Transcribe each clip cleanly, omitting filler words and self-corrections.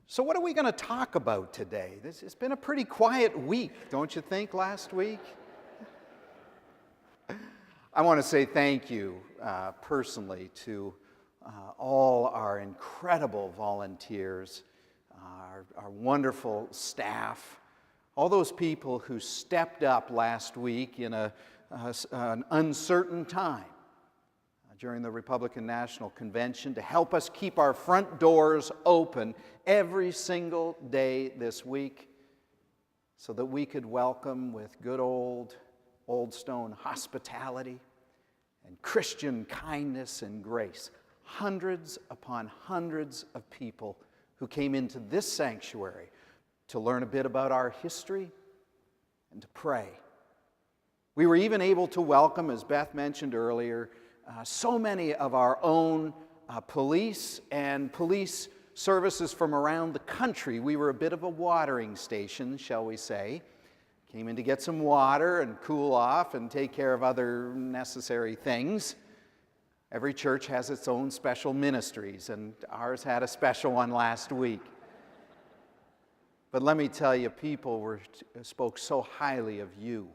So what are we going to talk about today? This has been a pretty quiet week, don't you think, last week? I want to say thank you personally to all our incredible volunteers, our wonderful staff, all those people who stepped up last week in an uncertain time during the Republican National Convention to help us keep our front doors open every single day this week so that we could welcome with good old Stone hospitality and Christian kindness and grace hundreds upon hundreds of people who came into this sanctuary to learn a bit about our history and to pray. We were even able to welcome, as Beth mentioned earlier, so many of our own police and police services from around the country. We were a bit of a watering station, shall we say. Came in to get some water and cool off and take care of other necessary things. Every church has its own special ministries, and ours had a special one last week. But let me tell you, people spoke so highly of you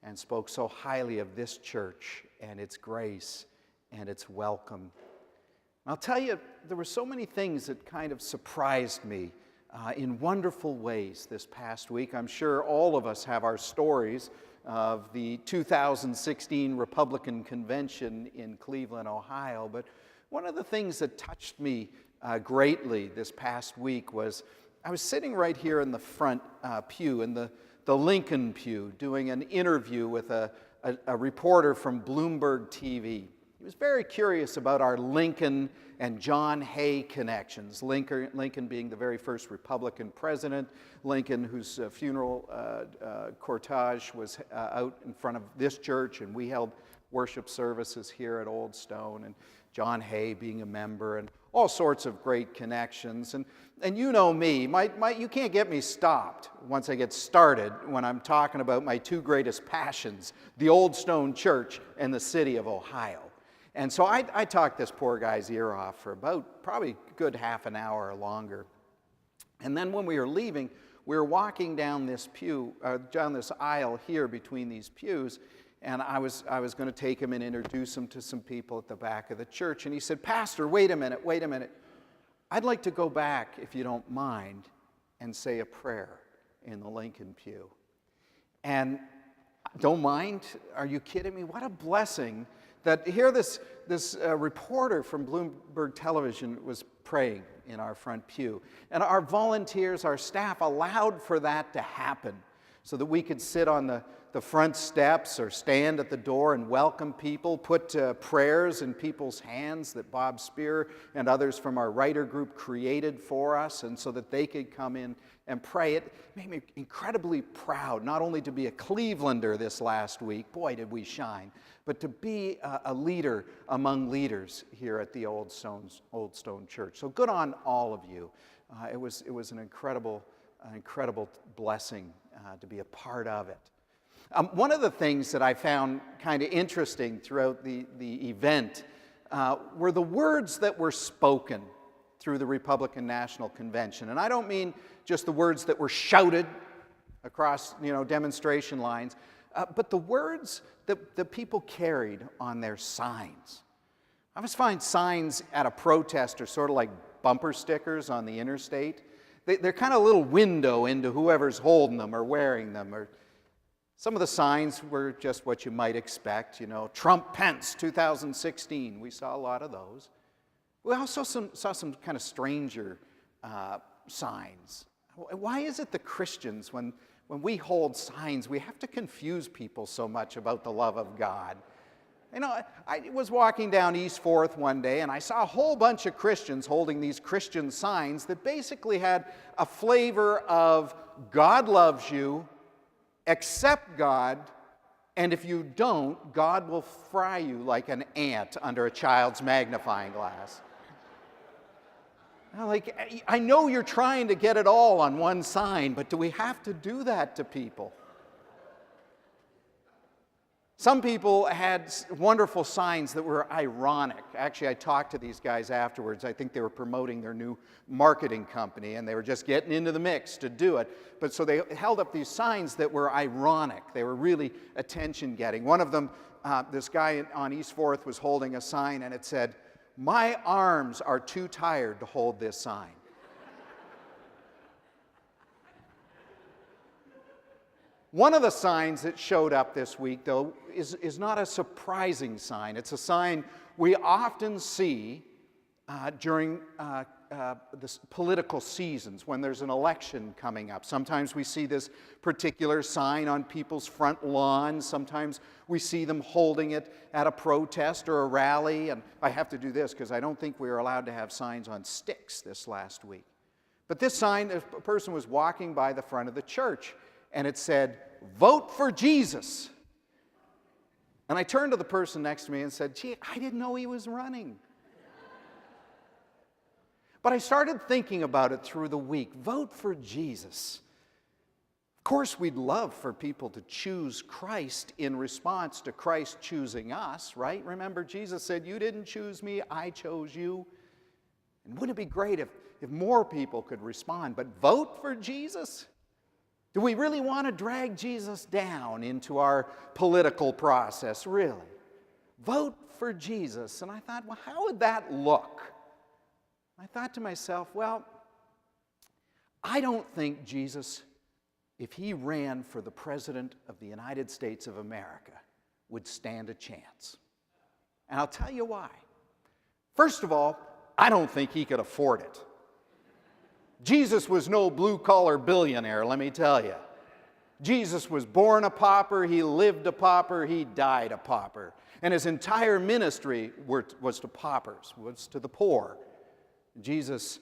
and spoke so highly of this church and its grace and its welcome. I'll tell you, there were so many things that kind of surprised me in wonderful ways this past week. I'm sure all of us have our stories of the 2016 Republican Convention in Cleveland, Ohio, but one of the things that touched me greatly this past week was I was sitting right here in the front pew, in the Lincoln pew, doing an interview with a reporter from Bloomberg TV. He was very curious about our Lincoln and John Hay connections. Lincoln being the very first Republican president, Lincoln whose funeral cortege was out in front of this church, and we held worship services here at Old Stone, and John Hay being a member, and all sorts of great connections. And you know me, you can't get me stopped once I get started when I'm talking about my two greatest passions, the Old Stone Church and the city of Ohio. And so I talked this poor guy's ear off for about probably a good half an hour or longer. And then when we were leaving, we were walking down this aisle here between these pews, and I was going to take him and introduce him to some people at the back of the church. And he said, "Pastor, wait a minute. I'd like to go back, if you don't mind, and say a prayer in the Lincoln pew." And don't mind? Are you kidding me? What a blessing that here this reporter from Bloomberg Television was praying in our front pew. And our volunteers, our staff, allowed for that to happen so that we could sit on the front steps or stand at the door and welcome people, put prayers in people's hands that Bob Spear and others from our writer group created for us, and so that they could come in and pray. It made me incredibly proud, not only to be a Clevelander this last week, boy did we shine, but to be a leader among leaders here at the Old Stone Church. So good on all of you. It was an incredible blessing to be a part of it. One of the things that I found kind of interesting throughout the event were the words that were spoken through the Republican National Convention. And I don't mean just the words that were shouted across demonstration lines, but the words that people carried on their signs. I always find signs at a protest are sort of like bumper stickers on the interstate. They're kind of a little window into whoever's holding them or wearing them. Or some of the signs were just what you might expect, Trump, Pence, 2016. We saw a lot of those. We also saw some kind of stranger signs. Why is it the Christians, when we hold signs, we have to confuse people so much about the love of God? I was walking down East 4th one day, and I saw a whole bunch of Christians holding these Christian signs that basically had a flavor of God loves you, accept God, and if you don't, God will fry you like an ant under a child's magnifying glass. I know you're trying to get it all on one sign, but do we have to do that to people? Some people had wonderful signs that were ironic. Actually, I talked to these guys afterwards. I think they were promoting their new marketing company, and they were just getting into the mix to do it. But so they held up these signs that were ironic. They were really attention-getting. One of them, this guy on East 4th was holding a sign, and it said, "My arms are too tired to hold this sign." One of the signs that showed up this week, though, is not a surprising sign. It's a sign we often see during the political seasons when there's an election coming up. Sometimes we see this particular sign on people's front lawns. Sometimes we see them holding it at a protest or a rally. And I have to do this because I don't think we were allowed to have signs on sticks this last week. But this sign, a person was walking by the front of the church, and it said, "Vote for Jesus." And I turned to the person next to me and said, "Gee, I didn't know he was running." But I started thinking about it through the week. Vote for Jesus. Of course, we'd love for people to choose Christ in response to Christ choosing us, right? Remember, Jesus said, "You didn't choose me, I chose you." And wouldn't it be great if more people could respond? But vote for Jesus? Do we really want to drag Jesus down into our political process, really? Vote for Jesus. And I thought, well, how would that look? I thought to myself, well, I don't think Jesus, if he ran for the President of the United States of America, would stand a chance. And I'll tell you why. First of all, I don't think he could afford it. Jesus was no blue-collar billionaire, let me tell you. Jesus was born a pauper, he lived a pauper, he died a pauper. And his entire ministry was to paupers, was to the poor. Jesus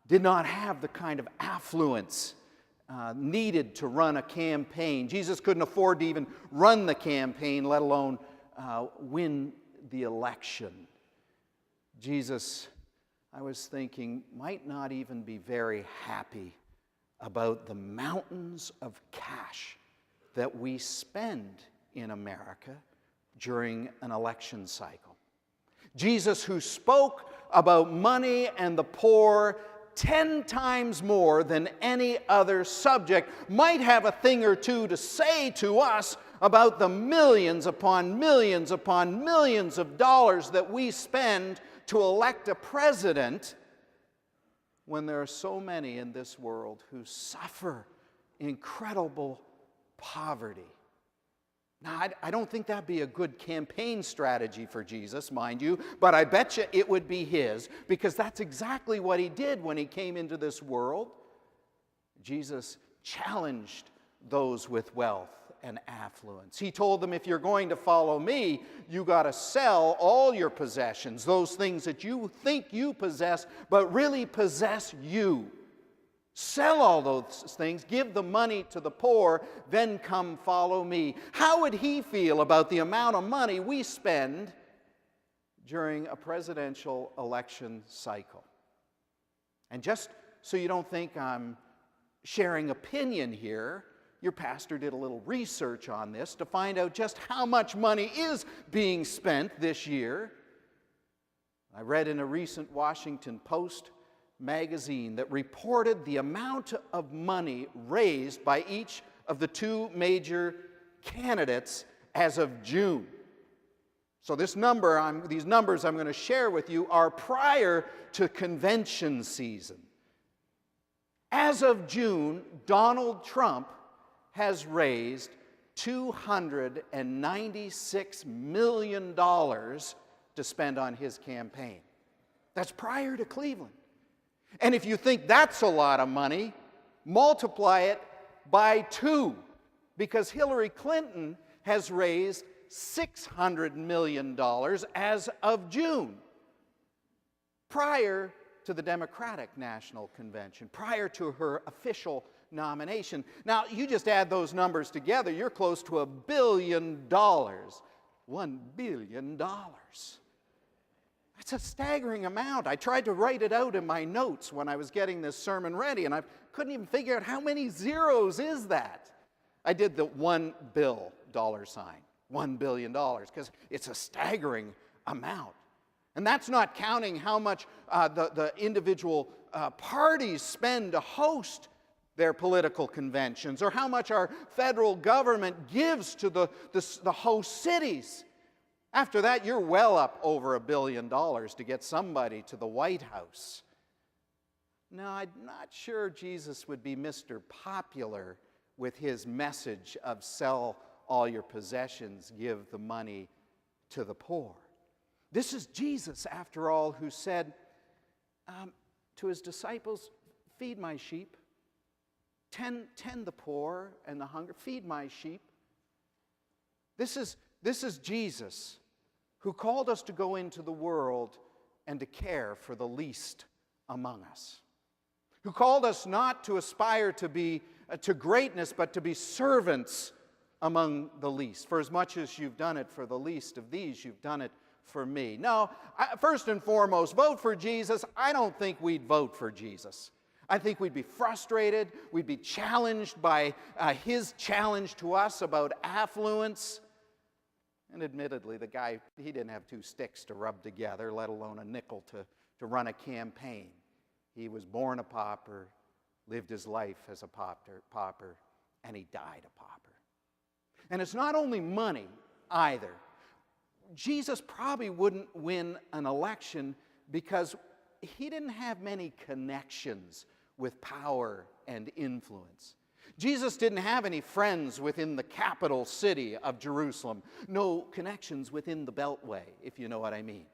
did not have the kind of affluence needed to run a campaign. Jesus couldn't afford to even run the campaign, let alone win the election. Jesus, I was thinking, might not even be very happy about the mountains of cash that we spend in America during an election cycle. Jesus, who spoke about money and the poor 10 times more than any other subject, might have a thing or two to say to us about the millions upon millions upon millions of dollars that we spend to elect a president when there are so many in this world who suffer incredible poverty. Now, I don't think that'd be a good campaign strategy for Jesus, mind you, but I bet you it would be his, because that's exactly what he did when he came into this world. Jesus challenged those with wealth and affluence. He told them, if you're going to follow me, you got to sell all your possessions, those things that you think you possess, but really possess you. Sell all those things, give the money to the poor, then come follow me. How would he feel about the amount of money we spend during a presidential election cycle? And just so you don't think I'm sharing opinion here, your pastor did a little research on this to find out just how much money is being spent this year. I read in a recent Washington Post magazine that reported the amount of money raised by each of the two major candidates as of June. So these numbers I'm going to share with you are prior to convention season. As of June, Donald Trump has raised $296 million to spend on his campaign. That's prior to Cleveland. And if you think that's a lot of money, multiply it by 2, because Hillary Clinton has raised $600 million as of June, prior to the Democratic National Convention, prior to her official nomination. Now, you just add those numbers together, you're close to $1 billion. $1 billion. That's a staggering amount. I tried to write it out in my notes when I was getting this sermon ready, and I couldn't even figure out how many zeros is that. I did the $1 bill dollar sign. $1 billion, because it's a staggering amount. And that's not counting how much the individual parties spend to host their political conventions, or how much our federal government gives to the host cities. After that, you're well up over $1 billion to get somebody to the White House. Now, I'm not sure Jesus would be Mr. Popular with his message of sell all your possessions, give the money to the poor. This is Jesus, after all, who said to his disciples, feed my sheep, tend the poor and the hungry, feed my sheep. This is Jesus who called us to go into the world and to care for the least among us, who called us not to aspire to be to greatness, but to be servants among the least. For as much as you've done it for the least of these, you've done it for me. No, first and foremost, vote for Jesus. I don't think we'd vote for Jesus. I think we'd be frustrated. We'd be challenged by his challenge to us about affluence. And admittedly, the guy, he didn't have two sticks to rub together, let alone a nickel to run a campaign. He was born a pauper, lived his life as a pauper, and he died a pauper. And it's not only money either. Jesus probably wouldn't win an election because he didn't have many connections with power and influence. Jesus didn't have any friends within the capital city of Jerusalem, no connections within the Beltway, if you know what I mean.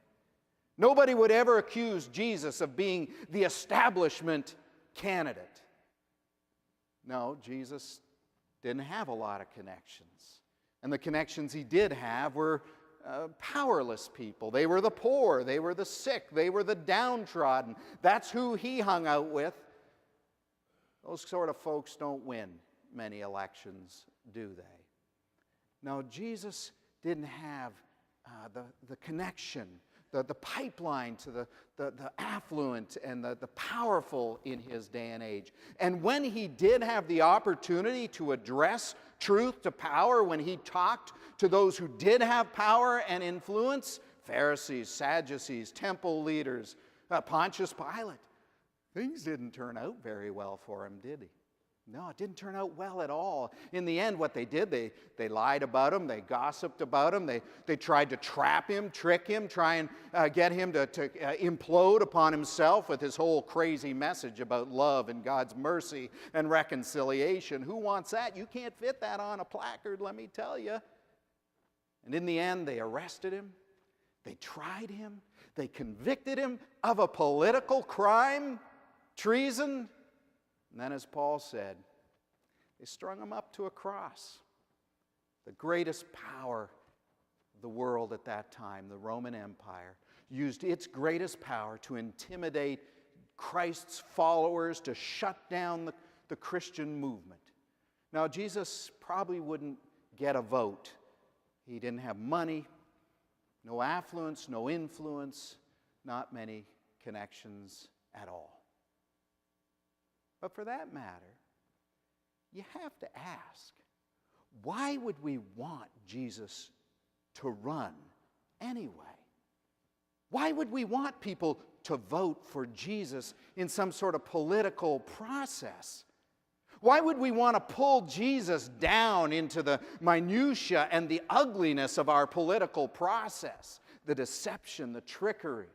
Nobody would ever accuse Jesus of being the establishment candidate. No, Jesus didn't have a lot of connections. And the connections he did have were powerless people. They were the poor, they were the sick, they were the downtrodden. That's who he hung out with. Those sort of folks don't win many elections, do they? No, Jesus didn't have the connection, the pipeline to the affluent and the powerful in his day and age. And when he did have the opportunity to address truth to power, when he talked to those who did have power and influence, Pharisees, Sadducees, temple leaders, Pontius Pilate, things didn't turn out very well for him, did he? No, it didn't turn out well at all. In the end, what they did, they lied about him, they gossiped about him, they tried to trap him, trick him, try and get him to implode upon himself with his whole crazy message about love and God's mercy and reconciliation. Who wants that? You can't fit that on a placard, let me tell you. And in the end, they arrested him, they tried him, they convicted him of a political crime, treason. And then, as Paul said, they strung him up to a cross. The greatest power of the world at that time, the Roman Empire, used its greatest power to intimidate Christ's followers, to shut down the Christian movement. Now, Jesus probably wouldn't get a vote. He didn't have money, no affluence, no influence, not many connections at all. But for that matter, you have to ask, why would we want Jesus to run anyway? Why would we want people to vote for Jesus in some sort of political process? Why would we want to pull Jesus down into the minutiae and the ugliness of our political process? The deception, the trickery,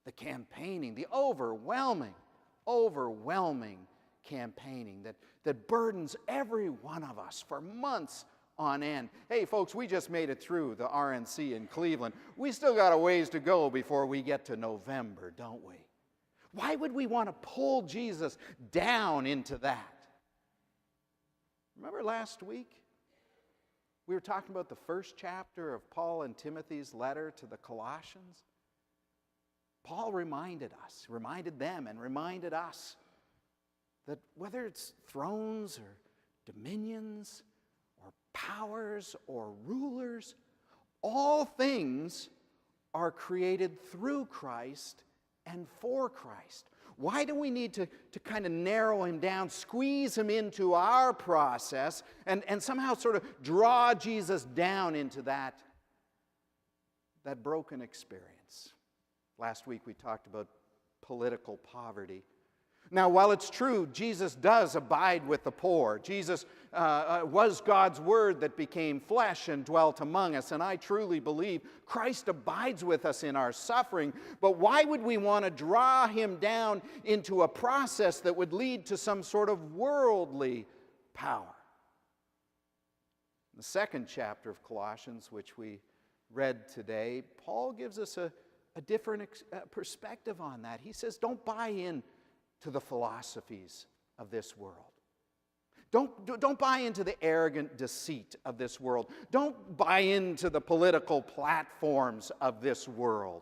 the campaigning, the overwhelming campaigning that burdens every one of us for months on end. Hey, folks, we just made it through the RNC in Cleveland. We still got a ways to go before we get to November, don't we? Why would we want to pull Jesus down into that? Remember last week? We were talking about the first chapter of Paul and Timothy's letter to the Colossians. Paul reminded them and reminded us that whether it's thrones or dominions or powers or rulers, all things are created through Christ and for Christ. Why do we need to kind of narrow him down, squeeze him into our process, and somehow sort of draw Jesus down into that broken experience? Last week we talked about political poverty. Now, while it's true, Jesus does abide with the poor. Jesus was God's Word that became flesh and dwelt among us. And I truly believe Christ abides with us in our suffering. But why would we want to draw him down into a process that would lead to some sort of worldly power? In the second chapter of Colossians, which we read today, Paul gives us a different perspective on that. He says, don't buy in to the philosophies of this world. Don't buy into the arrogant deceit of this world. Don't buy into the political platforms of this world.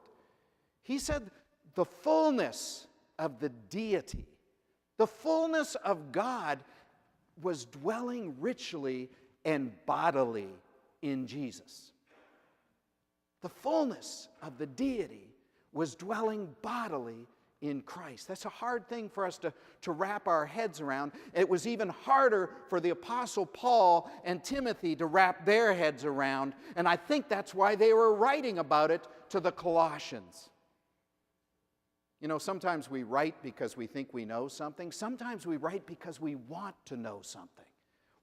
He said the fullness of the deity, the fullness of God was dwelling richly and bodily in Jesus. The fullness of the deity was dwelling bodily in Christ. That's a hard thing for us to wrap our heads around. It was even harder for the Apostle Paul and Timothy to wrap their heads around, and I think that's why they were writing about it to the Colossians. You know, sometimes we write because we think we know something. Sometimes we write because we want to know something.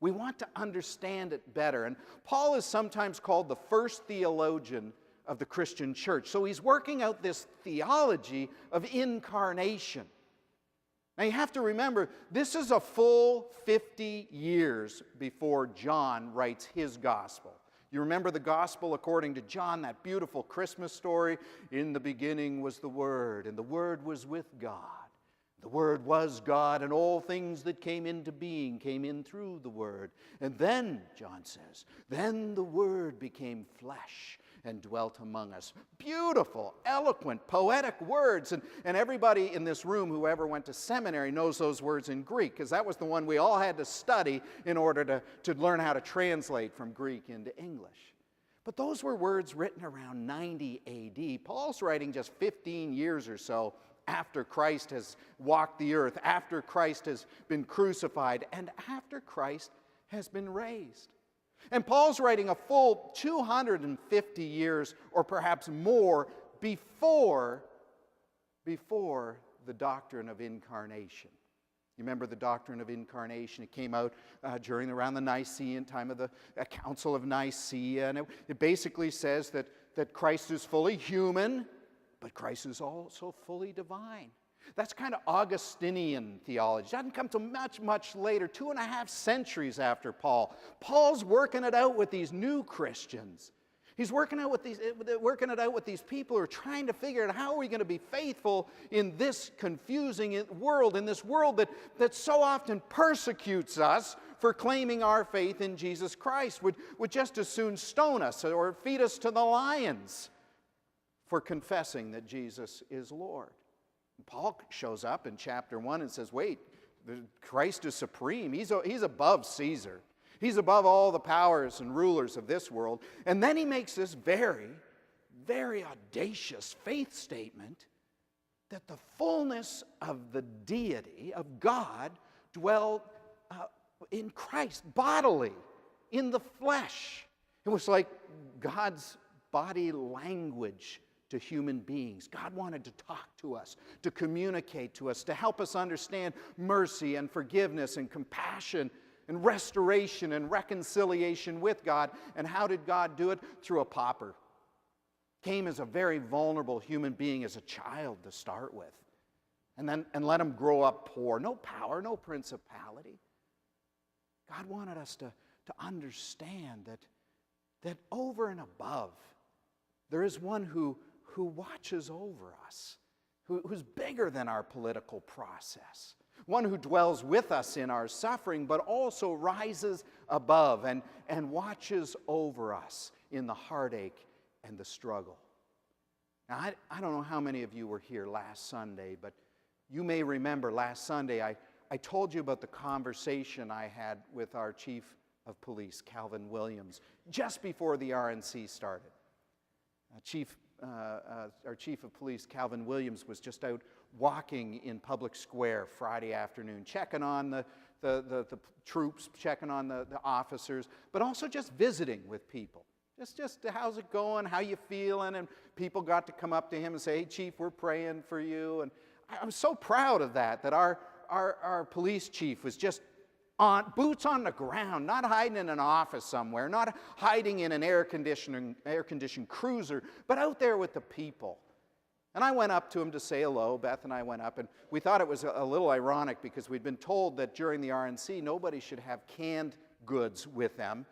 We want to understand it better. And Paul is sometimes called the first theologian of the Christian church. So he's working out this theology of incarnation. Now you have to remember, this is a full 50 years before John writes his gospel. You remember the gospel according to John, that beautiful Christmas story? In the beginning was the Word, and the Word was with God. The Word was God, and all things that came into being came in through the Word. And then, John says, then the Word became flesh and dwelt among us. Beautiful, eloquent, poetic words. And everybody in this room who ever went to seminary knows those words in Greek, because that was the one we all had to study in order to learn how to translate from Greek into English. But those were words written around 90 A.D. Paul's writing just 15 years or so after Christ has walked the earth, after Christ has been crucified, and after Christ has been raised. And Paul's writing a full 250 years, or perhaps more, before the doctrine of incarnation. You remember the doctrine of incarnation? It came out around the Nicene time of the Council of Nicaea, and it basically says that Christ is fully human, but Christ is also fully divine. That's kind of Augustinian theology. It doesn't come till much, much later, 2.5 centuries after Paul. Paul's working it out with these new Christians. He's working it out with these people who are trying to figure out how are we going to be faithful in this confusing world, in this world that so often persecutes us for claiming our faith in Jesus Christ, would just as soon stone us or feed us to the lions for confessing that Jesus is Lord. Paul shows up in chapter 1 and says, wait, Christ is supreme. He's above Caesar. He's above all the powers and rulers of this world. And then he makes this very, very audacious faith statement that the fullness of the deity of God dwelled in Christ bodily, in the flesh. It was like God's body language to human beings. God wanted to talk to us, to communicate to us, to help us understand mercy and forgiveness and compassion and restoration and reconciliation with God. And how did God do it? Through a pauper. Came as a very vulnerable human being, as a child to start with. And let him grow up poor. No power, no principality. God wanted us to understand that over and above, there is one who watches over us, who's bigger than our political process, one who dwells with us in our suffering, but also rises above and watches over us in the heartache and the struggle. Now, I don't know how many of you were here last Sunday, but you may remember last Sunday I told you about the conversation I had with our Chief of Police, Calvin Williams, just before the RNC started. Chief our chief of police, Calvin Williams, was just out walking in Public Square Friday afternoon, checking on the troops, checking on the officers, but also just visiting with people. Just how's it going? How you feeling? And people got to come up to him and say, "Hey, Chief, we're praying for you." And I'm so proud of that our police chief was just boots on the ground, not hiding in an office somewhere, not hiding in an air-conditioned cruiser, but out there with the people. And I went up to him to say hello. Beth and I went up, and we thought it was a little ironic because we'd been told that during the RNC, nobody should have canned goods with them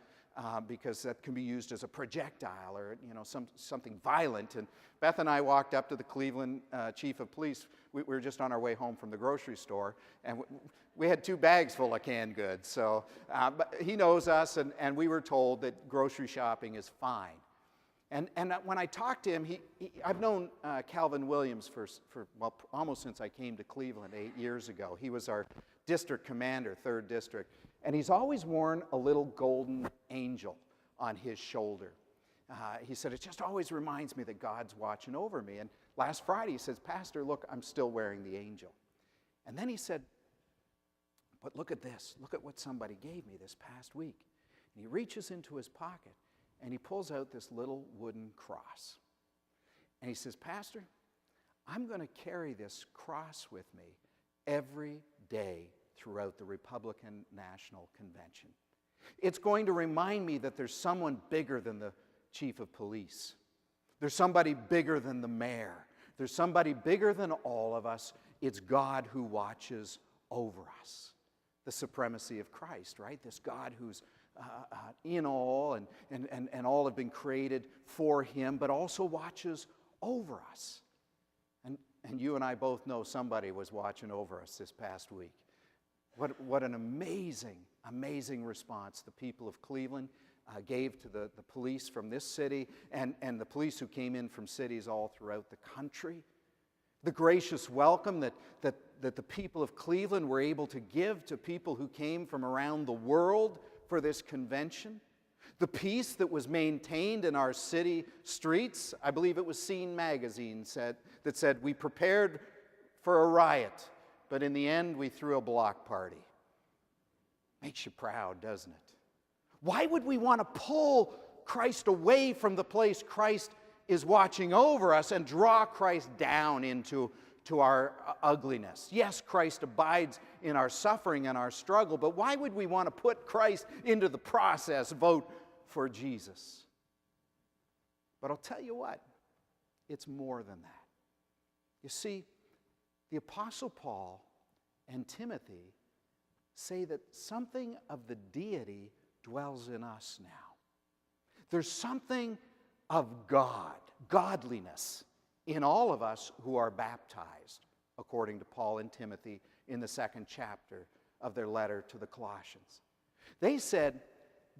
because that can be used as a projectile or something violent. And Beth and I walked up to the Cleveland chief of police. We were just on our way home from the grocery store, and we had 2 bags full of canned goods. So but he knows us, and we were told that grocery shopping is fine. And when I talked to him, I've known Calvin Williams for almost since I came to Cleveland 8 years ago. He was our district commander, 3rd District, and he's always worn a little golden angel on his shoulder. He said, "It just always reminds me that God's watching over me." And last Friday he says, "Pastor, look, I'm still wearing the angel." And then he said, "But look at this. Look at what somebody gave me this past week." And he reaches into his pocket and he pulls out this little wooden cross. And he says, "Pastor, I'm going to carry this cross with me every day throughout the Republican National Convention. It's going to remind me that there's someone bigger than the chief of police. There's somebody bigger than the mayor. There's somebody bigger than all of us. It's God who watches over us." The supremacy of Christ, right? This God who's in all and all have been created for him, but also watches over us. And you and I both know somebody was watching over us this past week. What an amazing response the people of Cleveland gave to the police from this city and the police who came in from cities all throughout the country. The gracious welcome that the people of Cleveland were able to give to people who came from around the world for this convention. The peace that was maintained in our city streets. I believe it was Scene magazine that said, "We prepared for a riot, but in the end we threw a block party." Makes you proud, doesn't it? Why would we want to pull Christ away from the place Christ is watching over us and draw Christ down into our ugliness? Yes, Christ abides in our suffering and our struggle, but why would we want to put Christ into the process, vote for Jesus? But I'll tell you what, it's more than that. You see, the Apostle Paul and Timothy say that something of the deity dwells in us now. There's something of God, godliness, in all of us who are baptized, according to Paul and Timothy in the 2nd chapter of their letter to the Colossians. They said,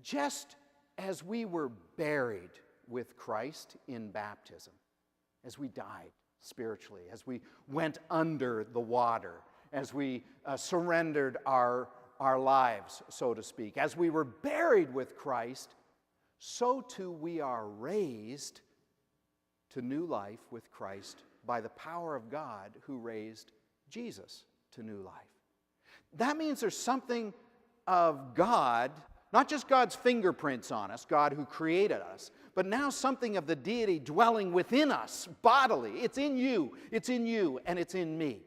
just as we were buried with Christ in baptism, as we died spiritually, as we went under the water, as we surrendered our lives, so to speak, as we were buried with Christ, so too we are raised to new life with Christ by the power of God who raised Jesus to new life. That means there's something of God, not just God's fingerprints on us, God who created us, but now something of the deity dwelling within us bodily. It's in you, and it's in me.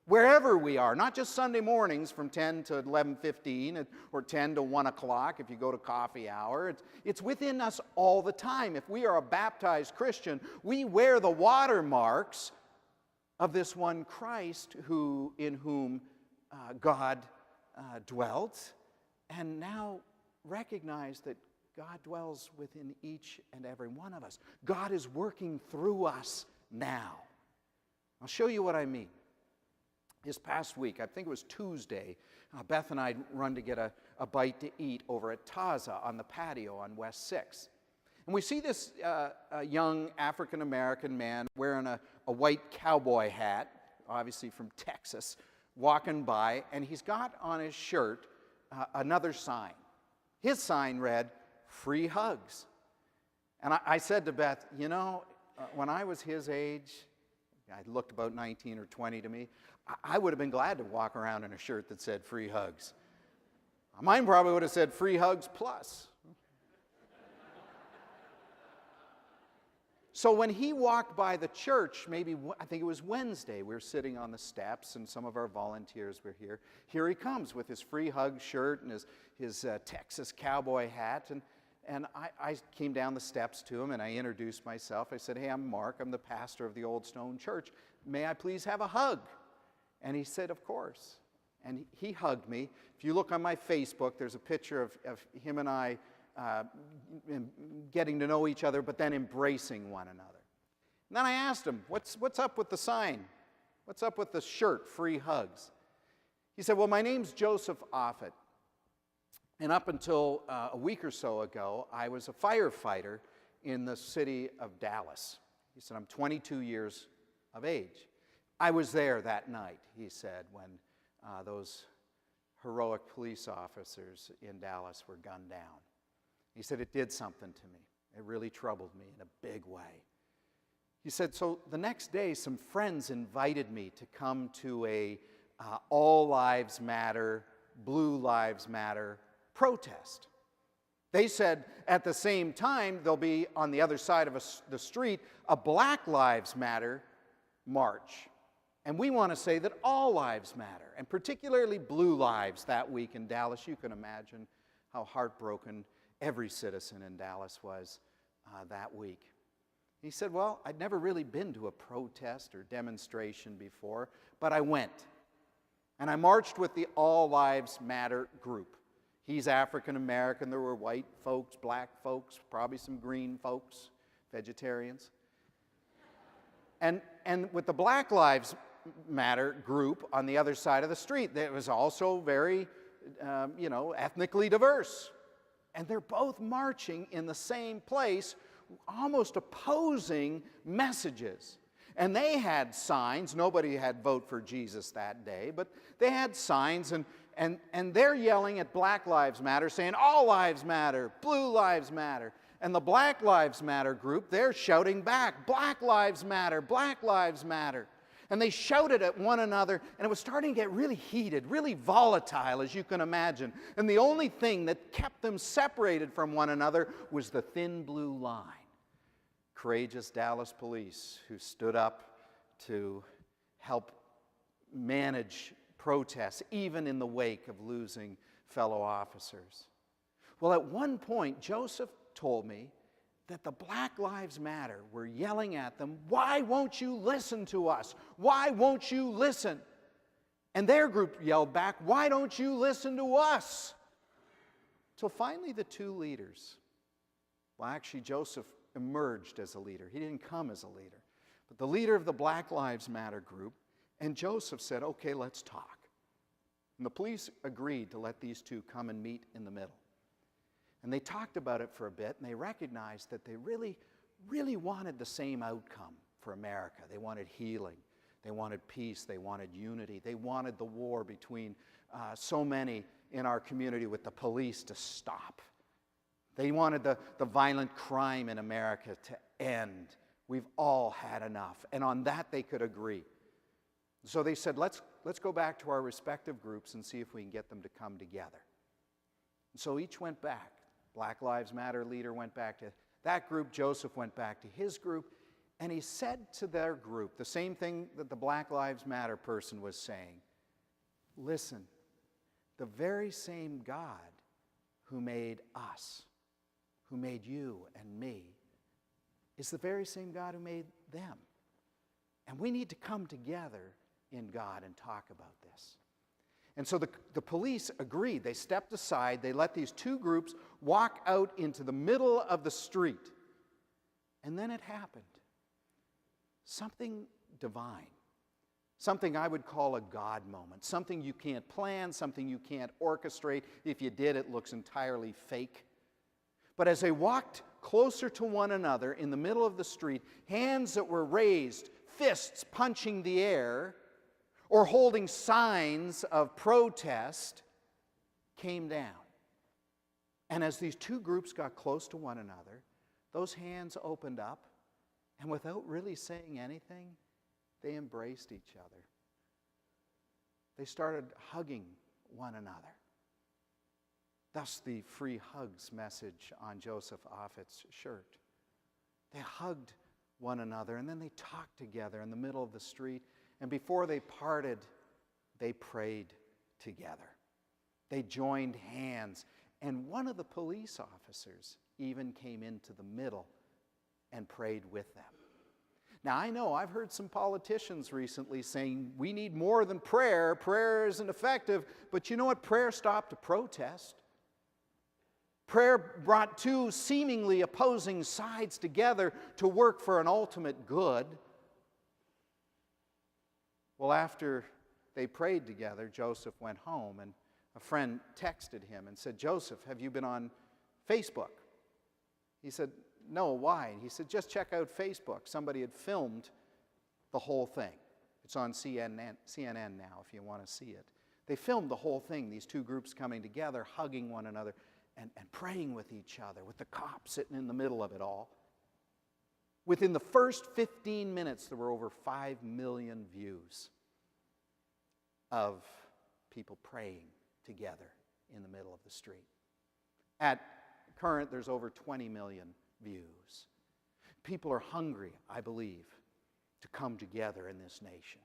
Wherever we are, not just Sunday mornings from 10 to 11:15 or 10 to 1 o'clock if you go to coffee hour. It's within us all the time. If we are a baptized Christian, we wear the watermarks of this one Christ in whom God dwelt, and now recognize that God dwells within each and every one of us. God is working through us now. I'll show you what I mean. This past week, I think it was Tuesday, Beth and I run to get a bite to eat over at Taza on the patio on West 6th. And we see this young African-American man wearing a white cowboy hat, obviously from Texas, walking by, and he's got on his shirt another sign. His sign read, "Free hugs." And I said to Beth, when I was his age, I looked about 19 or 20 to me, I would have been glad to walk around in a shirt that said free hugs. Mine probably would have said free hugs plus. So when he walked by the church, maybe, I think it was Wednesday, we were sitting on the steps and some of our volunteers were here. Here he comes with his free hug shirt and his Texas cowboy hat. And I came down the steps to him and I introduced myself. I said, "Hey, I'm Mark. I'm the pastor of the Old Stone Church. May I please have a hug?" And he said, "Of course." And he hugged me. If you look on my Facebook, there's a picture of him and I getting to know each other, but then embracing one another. And then I asked him, what's up with the sign? What's up with the shirt, free hugs? He said, "Well, my name's Joseph Offit. And up until a week or so ago, I was a firefighter in the city of Dallas." He said, "I'm 22 years of age. I was there that night," he said, "when those heroic police officers in Dallas were gunned down." He said, "It did something to me. It really troubled me in a big way." He said, "So the next day, some friends invited me to come to a All Lives Matter, Blue Lives Matter protest. They said at the same time, there'll be on the other side of the street a Black Lives Matter march. And we want to say that all lives matter, and particularly blue lives that week in Dallas. You can imagine how heartbroken every citizen in Dallas was that week. He said, "Well, I'd never really been to a protest or demonstration before, but I went. And I marched with the All Lives Matter group. He's African American. There were white folks, black folks, probably some green folks, vegetarians. And with the Black Lives Matter group on the other side of the street, that was also very, ethnically diverse. And they're both marching in the same place, almost opposing messages. And they had signs. Nobody had vote for Jesus that day, but they had signs, and they're yelling at Black Lives Matter, saying, "All lives matter, blue lives matter." And the Black Lives Matter group, they're shouting back, "Black lives matter, Black lives matter." And they shouted at one another, and it was starting to get really heated, really volatile, as you can imagine. And the only thing that kept them separated from one another was the thin blue line. Courageous Dallas police who stood up to help manage protests, even in the wake of losing fellow officers. Well, at one point, Joseph told me that the Black Lives Matter were yelling at them, "Why won't you listen to us? Why won't you listen?" And their group yelled back, "Why don't you listen to us?" Till finally the two leaders, well, actually Joseph emerged as a leader. He didn't come as a leader. But the leader of the Black Lives Matter group and Joseph said, "Okay, let's talk." And the police agreed to let these two come and meet in the middle. And they talked about it for a bit, and they recognized that they really, really wanted the same outcome for America. They wanted healing. They wanted peace. They wanted unity. They wanted the war between so many in our community with the police to stop. They wanted the violent crime in America to end. We've all had enough. And on that they could agree. So they said, let's go back to our respective groups and see if we can get them to come together. And so each went back. Black Lives Matter leader went back to that group. Joseph went back to his group. And he said to their group the same thing that the Black Lives Matter person was saying. "Listen, the very same God who made us, who made you and me, is the very same God who made them. And we need to come together in God and talk about this." And so the police agreed. They stepped aside. They let these two groups walk out into the middle of the street. And then it happened. Something divine. Something I would call a God moment. Something you can't plan, something you can't orchestrate. If you did, it looks entirely fake. But as they walked closer to one another in the middle of the street, hands that were raised, fists punching the air, or holding signs of protest, came down. And as these two groups got close to one another, those hands opened up And without really saying anything, they embraced each other. They started hugging one another. Thus the free hugs message on Joseph Offit's shirt. They hugged one another, and then they talked together in the middle of the street. And before they parted, they prayed together. They joined hands. And one of the police officers even came into the middle and prayed with them. Now, I know I've heard some politicians recently saying we need more than prayer. Prayer isn't effective. But you know what? Prayer stopped a protest. Prayer brought two seemingly opposing sides together to work for an ultimate good. Well, after they prayed together, Joseph went home, and a friend texted him and said, "Joseph, have you been on Facebook?" He said, "No, why?" He said, "Just check out Facebook. Somebody had filmed the whole thing. It's on CNN now if you want to see it." They filmed the whole thing, these two groups coming together, hugging one another, and praying with each other, with the cop sitting in the middle of it all. Within the first 15 minutes, there were over 5 million views of people praying together in the middle of the street. At current, there's over 20 million views. People are hungry, I believe, to come together in this nation.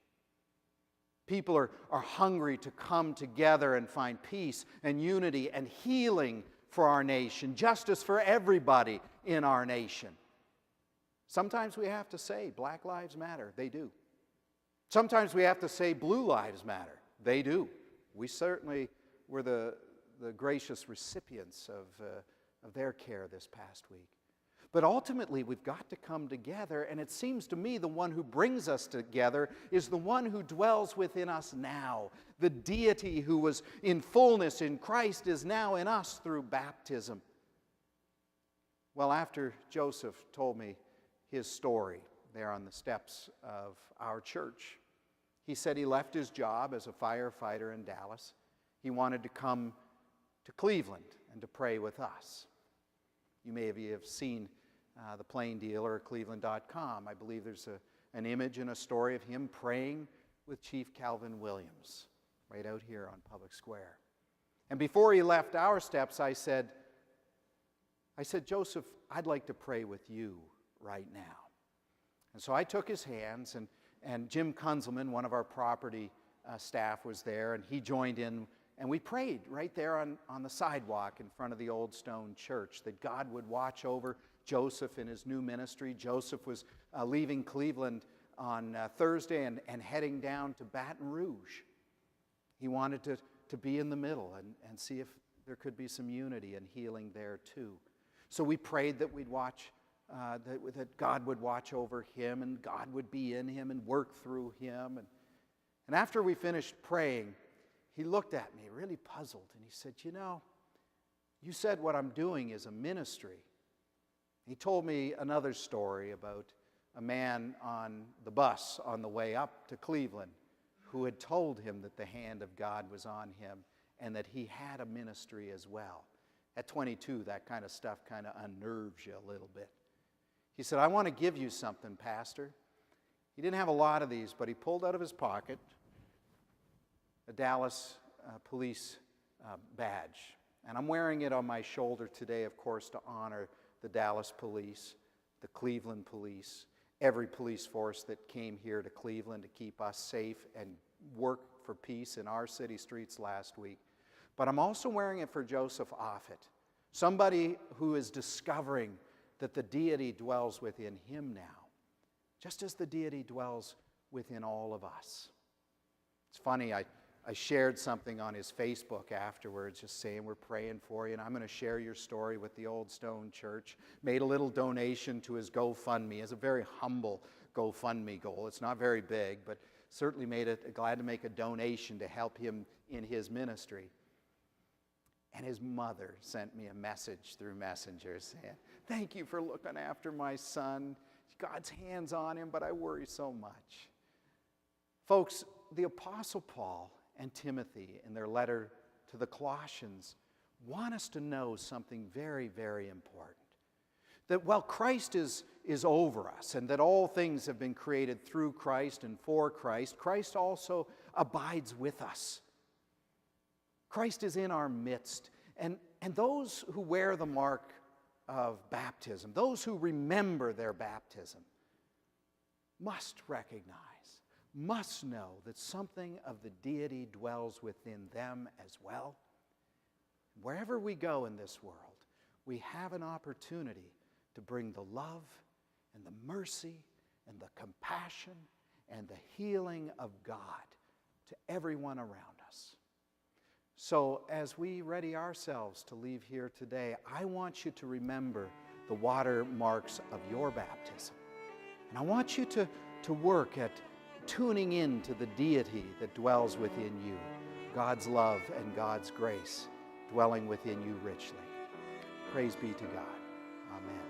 People are hungry to come together and find peace and unity and healing for our nation, justice for everybody in our nation. Sometimes we have to say Black Lives Matter. They do. Sometimes we have to say Blue Lives Matter. They do. We certainly were the gracious recipients of their care this past week. But ultimately, we've got to come together, and it seems to me the one who brings us together is the one who dwells within us now. The deity who was in fullness in Christ is now in us through baptism. Well, after Joseph told me his story there on the steps of our church, he said he left his job as a firefighter in Dallas. He wanted to come to Cleveland and to pray with us. You may have seen the Plain Dealer at Cleveland.com. I believe there's an image and a story of him praying with Chief Calvin Williams right out here on Public Square. And before he left our steps, I said, "Joseph, I'd like to pray with you right now." And so I took his hands, and Jim Kunzelman, one of our property staff, was there, and he joined in. And we prayed right there on the sidewalk in front of the old stone church that God would watch over Joseph in his new ministry. Joseph was leaving Cleveland on Thursday and heading down to Baton Rouge. He wanted to be in the middle and see if there could be some unity and healing there too. So we prayed that we'd watch, that God would watch over him and God would be in him and work through him. And after we finished praying, he looked at me really puzzled, and he said, "You know, you said what I'm doing is a ministry." He told me another story about a man on the bus on the way up to Cleveland who had told him that the hand of God was on him and that he had a ministry as well. At 22, that kind of stuff kind of unnerves you a little bit. He said, "I want to give you something, Pastor." He didn't have a lot of these, but he pulled out of his pocket a Dallas police badge. And I'm wearing it on my shoulder today, of course, to honor the Dallas police, the Cleveland police, every police force that came here to Cleveland to keep us safe and work for peace in our city streets last week. But I'm also wearing it for Joseph Offit, somebody who is discovering that the deity dwells within him now, just as the deity dwells within all of us. It's funny, I shared something on his Facebook afterwards, just saying we're praying for you, and I'm going to share your story with the Old Stone Church. Made a little donation to his GoFundMe. It's a very humble GoFundMe goal. It's not very big, but certainly glad to make a donation to help him in his ministry. And his mother sent me a message through Messenger saying, "Thank you for looking after my son. God's hand's on him, but I worry so much." Folks, the Apostle Paul and Timothy in their letter to the Colossians want us to know something very, very important. That while Christ is is over us and that all things have been created through Christ and for Christ, Christ also abides with us. Christ is in our midst. And those who wear the mark of baptism, those who remember their baptism, must recognize, must know that something of the deity dwells within them as well. Wherever we go in this world, we have an opportunity to bring the love and the mercy and the compassion and the healing of God to everyone around us. So as we ready ourselves to leave here today, I want you to remember the watermarks of your baptism. And I want you to work at tuning in to the deity that dwells within you, God's love and God's grace dwelling within you richly. Praise be to God. Amen.